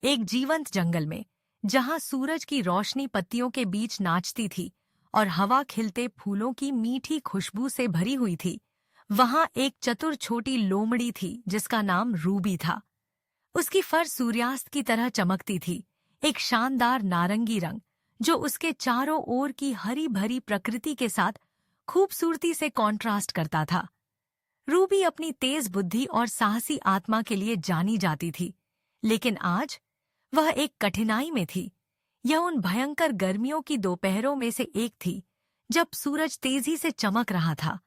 एक जीवंत जंगल में, जहां सूरज की रोशनी पत्तियों के बीच नाचती थी और हवा खिलते फूलों की मीठी खुशबू से भरी हुई थी, वहां एक चतुर छोटी लोमड़ी थी जिसका नाम रूबी था। उसकी फर सूर्यास्त की तरह चमकती थी, एक शानदार नारंगी रंग जो उसके चारों ओर की हरी भरी प्रकृति के साथ खूबसूरती से कॉन्ट्रास्ट करता था। रूबी अपनी तेज बुद्धि और साहसी आत्मा के लिए जानी जाती थी, लेकिन आज वह एक कठिनाई में थी। यह उन भयंकर गर्मियों की दोपहरों में से एक थी जब सूरज तेजी से चमक रहा था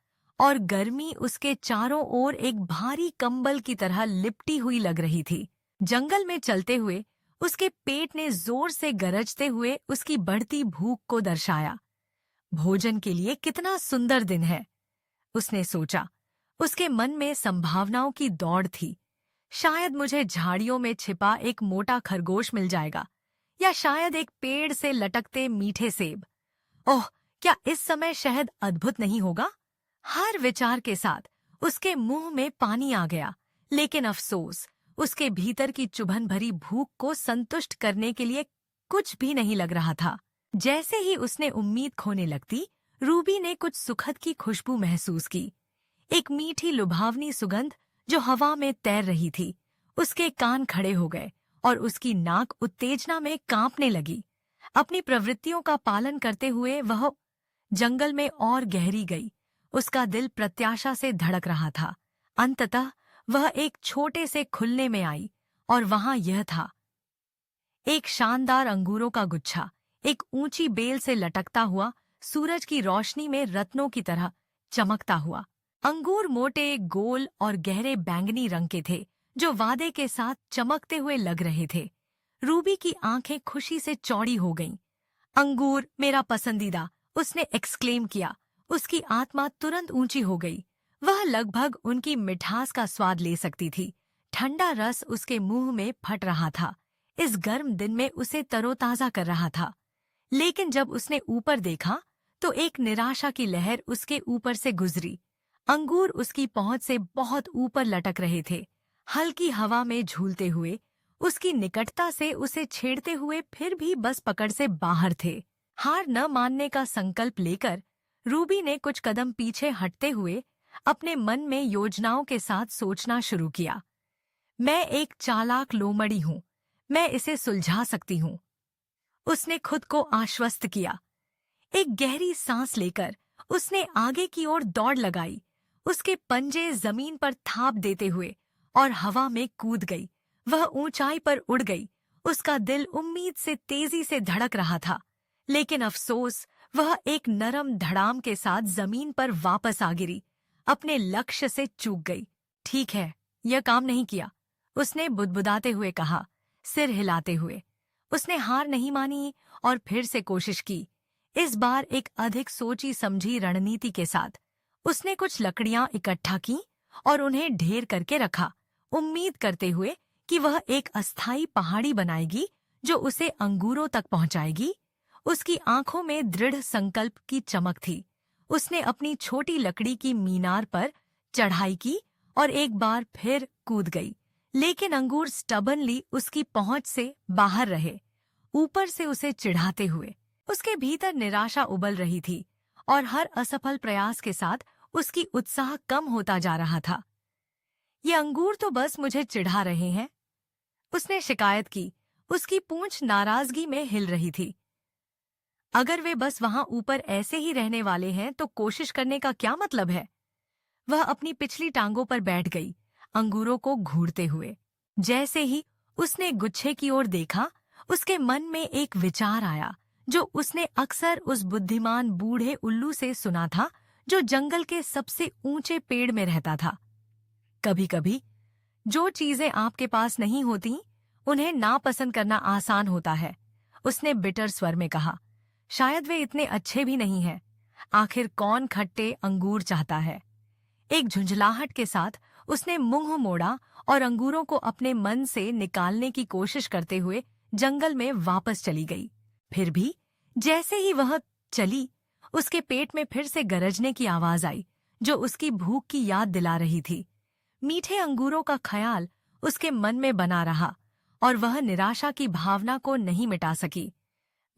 और गर्मी उसके चारों ओर एक भारी कंबल की तरह लिपटी हुई लग रही थी। जंगल में चलते हुए उसके पेट ने जोर से गरजते हुए उसकी बढ़ती भूख को दर्शाया। भोजन के लिए कितना सुंदर दिन है, उसने सोचा। उसके मन में संभावनाओं की दौड़ थी। शायद मुझे झाड़ियों में छिपा एक मोटा खरगोश मिल जाएगा, या शायद एक पेड़ से लटकते मीठे सेब। ओह, क्या इस समय शहद अद्भुत नहीं होगा? हर विचार के साथ उसके मुंह में पानी आ गया, लेकिन अफसोस, उसके भीतर की चुभन भरी भूख को संतुष्ट करने के लिए कुछ भी नहीं लग रहा था। जैसे ही उसने उम्मीद खोने लगती, रूबी ने कुछ सुखद की खुशबू महसूस की। एक मीठी लुभावनी सुगंध जो हवा में तैर रही थी। उसके कान खड़े हो गए और उसकी नाक उत्तेजना में कांपने लगी। अपनी प्रवृत्तियों का पालन करते हुए वह जंगल में और गहरी गई। उसका दिल प्रत्याशा से धड़क रहा था। अंततः वह एक छोटे से खुलने में आई और वहां यह था, एक शानदार अंगूरों का गुच्छा, एक ऊंची बेल से लटकता हुआ, सूरज की रोशनी में रत्नों की तरह चमकता हुआ। अंगूर मोटे, गोल और गहरे बैंगनी रंग के थे, जो वादे के साथ चमकते हुए लग रहे थे। रूबी की आंखें खुशी से चौड़ी हो गईं। अंगूर मेरा पसंदीदा, उसने एक्सक्लेम किया। उसकी आत्मा तुरंत ऊंची हो गई। वह लगभग उनकी मिठास का स्वाद ले सकती थी। ठंडा रस उसके मुंह में फट रहा था, इस गर्म दिन में उसे तरोताजा कर रहा था। लेकिन जब उसने ऊपर देखा तो एक निराशा की लहर उसके ऊपर से गुजरी। अंगूर उसकी पहुंच से बहुत ऊपर लटक रहे थे, हल्की हवा में झूलते हुए, उसकी निकटता से उसे छेड़ते हुए, फिर भी बस पकड़ से बाहर थे। हार न मानने का संकल्प लेकर रूबी ने कुछ कदम पीछे हटते हुए अपने मन में योजनाओं के साथ सोचना शुरू किया। मैं एक चालाक लोमड़ी हूँ, मैं इसे सुलझा सकती हूँ, उसने खुद को आश्वस्त किया। एक गहरी सांस लेकर उसने आगे की ओर दौड़ लगाई। उसके पंजे जमीन पर थाप देते हुए और हवा में कूद गई। वह ऊंचाई पर उड़ गई। उसका दिल उम्मीद से तेजी से धड़क रहा था, लेकिन अफसोस, वह एक नरम धड़ाम के साथ जमीन पर वापस आ गिरी, अपने लक्ष्य से चूक गई। ठीक है, यह काम नहीं किया, उसने बुदबुदाते हुए कहा, सिर हिलाते हुए। उसने हार नहीं मानी और फिर से कोशिश की, इस बार एक अधिक सोची समझी रणनीति के साथ। उसने कुछ लकड़ियां इकट्ठा की और उन्हें ढेर करके रखा, उम्मीद करते हुए कि वह एक अस्थायी पहाड़ी बनाएगी जो उसे अंगूरों तक पहुंचाएगी। उसकी आंखों में दृढ़ संकल्प की चमक थी। उसने अपनी छोटी लकड़ी की मीनार पर चढ़ाई की और एक बार फिर कूद गई, लेकिन अंगूर स्टबनली उसकी पहुंच से बाहर रहे, ऊपर से उसे चिढ़ाते हुए। उसके भीतर निराशा उबल रही थी और हर असफल प्रयास के साथ उसकी उत्साह कम होता जा रहा था। ये अंगूर तो बस मुझे चिढ़ा रहे हैं, उसने शिकायत की। उसकी पूंछ नाराजगी में हिल रही थी। अगर वे बस वहां ऊपर ऐसे ही रहने वाले हैं तो कोशिश करने का क्या मतलब है? वह अपनी पिछली टांगों पर बैठ गई, अंगूरों को घूरते हुए। जैसे ही उसने गुच्छे की ओर देखा, उसके मन में एक विचार आया जो उसने अक्सर उस बुद्धिमान बूढ़े उल्लू से सुना था जो जंगल के सबसे ऊंचे पेड़ में रहता था। कभी कभी जो चीजें आपके पास नहीं होती, उन्हें नापसंद करना आसान होता है, उसने बिटर स्वर में कहा। शायद वे इतने अच्छे भी नहीं हैं। आखिर कौन खट्टे अंगूर चाहता है? एक झुंझलाहट के साथ उसने मुंह मोड़ा और अंगूरों को अपने मन से निकालने की कोशिश करते हुए जंगल में वापस चली गई। फिर भी जैसे ही वह चली, उसके पेट में फिर से गरजने की आवाज आई जो उसकी भूख की याद दिला रही थी। मीठे अंगूरों का ख्याल उसके मन में बना रहा और वह निराशा की भावना को नहीं मिटा सकी।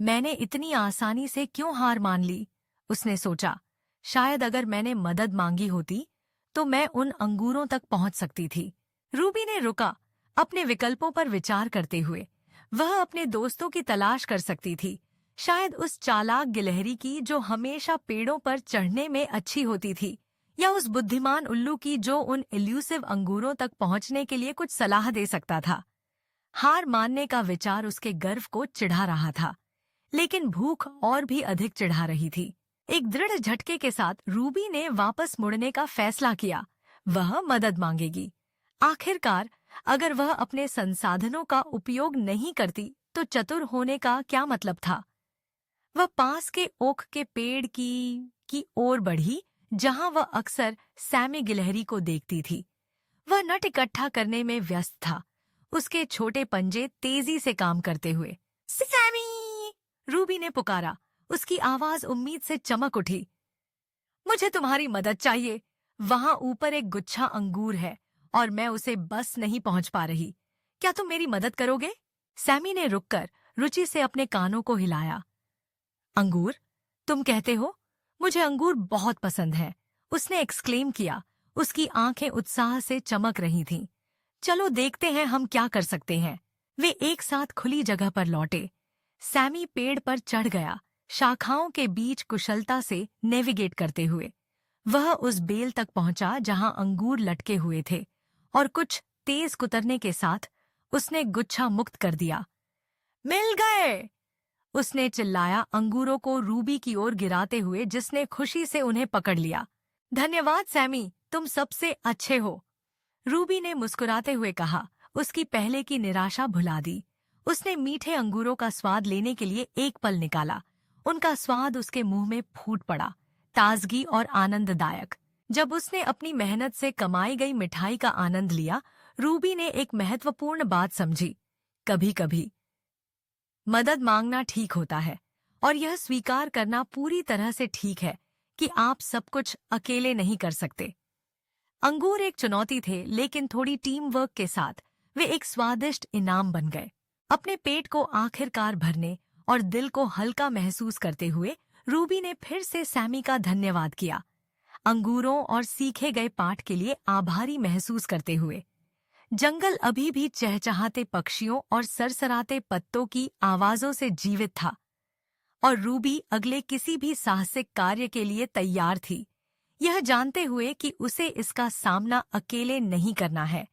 मैंने इतनी आसानी से क्यों हार मान ली? उसने सोचा। शायद अगर मैंने मदद मांगी होती तो मैं उन अंगूरों तक पहुंच सकती थी। रूबी ने रुका, अपने विकल्पों पर विचार करते हुए। वह अपने दोस्तों की तलाश कर सकती थी, शायद उस चालाक गिलहरी की जो हमेशा पेड़ों पर चढ़ने में अच्छी होती थी, या उस बुद्धिमान उल्लू की जो उन इल्यूसिव अंगूरों तक पहुंचने के लिए कुछ सलाह दे सकता था। हार मानने का विचार उसके गर्व को चिढ़ा रहा था, लेकिन भूख और भी अधिक चिढ़ा रही थी। एक दृढ़ झटके के साथ रूबी ने वापस मुड़ने का फैसला किया। वह मदद मांगेगी। आखिरकार अगर वह अपने संसाधनों का उपयोग नहीं करती तो चतुर होने का क्या मतलब था? वह पास के ओक के पेड़ की ओर बढ़ी, जहां वह अक्सर सैमी गिलहरी को देखती थी। वह नट इकट्ठा करने में व्यस्त था, उसके छोटे पंजे तेजी से काम करते हुए। सैमी! रूबी ने पुकारा। उसकी आवाज उम्मीद से चमक उठी। मुझे तुम्हारी मदद चाहिए। वहां ऊपर एक गुच्छा अंगूर है और मैं उसे बस नहीं पहुंच पा रही। क्या तुम मेरी मदद करोगे? सैमी ने रुककर रुचि से अपने कानों को हिलाया। अंगूर? तुम कहते हो? मुझे अंगूर बहुत पसंद है, उसने एक्सक्लेम किया। उसकी आंखें उत्साह से चमक रही थीं। चलो देखते हैं हम क्या कर सकते हैं। वे एक साथ खुली जगह पर लौटे। सैमी पेड़ पर चढ़ गया, शाखाओं के बीच कुशलता से नेविगेट करते हुए। वह उस बेल तक पहुंचा जहां अंगूर लटके हुए थे, और कुछ तेज कुतरने के साथ उसने गुच्छा मुक्त कर दिया। मिल गए! उसने चिल्लाया, अंगूरों को रूबी की ओर गिराते हुए, जिसने खुशी से उन्हें पकड़ लिया। धन्यवाद सैमी, तुम सबसे अच्छे हो, रूबी ने मुस्कुराते हुए कहा। उसकी पहले की निराशा भुला दी। उसने मीठे अंगूरों का स्वाद लेने के लिए एक पल निकाला। उनका स्वाद उसके मुंह में फूट पड़ा, ताजगी और आनंददायक। जब उसने अपनी मेहनत से कमाई गई मिठाई का आनंद लिया, रूबी ने एक महत्वपूर्ण बात समझी। कभी-कभी मदद मांगना ठीक होता है, और यह स्वीकार करना पूरी तरह से ठीक है कि आप सब कुछ अकेले नहीं कर सकते। अंगूर एक चुनौती थे, लेकिन थोड़ी टीम वर्क के साथ वे एक स्वादिष्ट इनाम बन गए। अपने पेट को आखिरकार भरने और दिल को हल्का महसूस करते हुए रूबी ने फिर से सैमी का धन्यवाद किया, अंगूरों और सीखे गए पाठ के लिए आभारी महसूस करते हुए। जंगल अभी भी चहचहाते पक्षियों और सरसराते पत्तों की आवाजों से जीवित था, और रूबी अगले किसी भी साहसिक कार्य के लिए तैयार थी, यह जानते हुए कि उसे इसका सामना अकेले नहीं करना है।